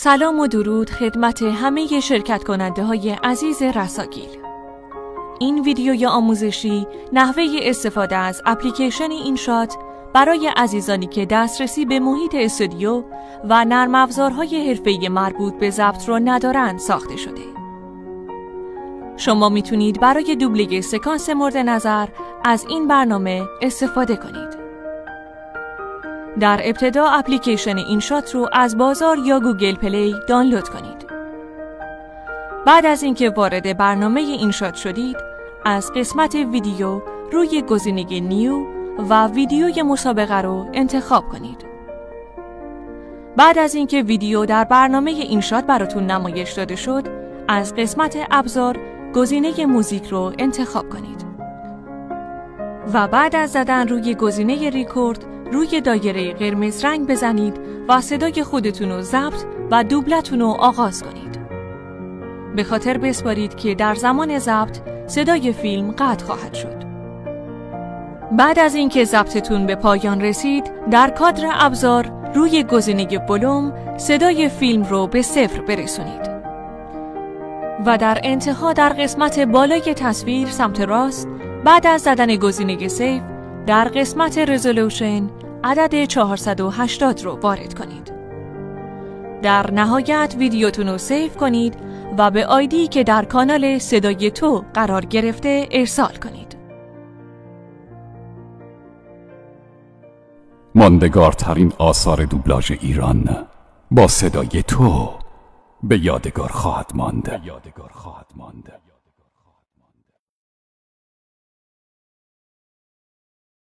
سلام و درود خدمت همه شرکت کننده های عزیز رساگیل. این ویدیوی آموزشی نحوه استفاده از اپلیکیشن اینشات برای عزیزانی که دسترسی به محیط استودیو و نرم افزارهای حرفه‌ای مربوط به ضبط رو ندارند ساخته شده. شما میتونید برای دوبله سکانس مورد نظر از این برنامه استفاده کنید. در ابتدا اپلیکیشن اینشات رو از بازار یا گوگل پلی دانلود کنید. بعد از اینکه وارد برنامه اینشات شدید، از قسمت ویدیو روی گزینه نیو و ویدیوی مسابقه رو انتخاب کنید. بعد از اینکه ویدیو در برنامه اینشات براتون نمایش داده شد، از قسمت ابزار گزینه موزیک رو انتخاب کنید. و بعد از زدن روی گزینه ریکورد، روی دایره قرمز رنگ بزنید و صدای خودتون رو ضبط و دوبلتون رو آغاز کنید. به خاطر بسپارید که در زمان ضبط صدای فیلم قطع خواهد شد. بعد از اینکه ضبطتون به پایان رسید، در کادر ابزار روی گزینه ولوم صدای فیلم رو به 0 برسونید. و در انتها در قسمت بالای تصویر سمت راست، بعد از زدن گزینه سیو، در قسمت رزولوشن عدد 480 رو وارد کنید. در نهایت ویدیوتون رو سیو کنید و به آیدی که در کانال صدای تو قرار گرفته ارسال کنید. ماندگارترین آثار دوبلاژ ایران با صدای تو به یادگار خواهد ماند.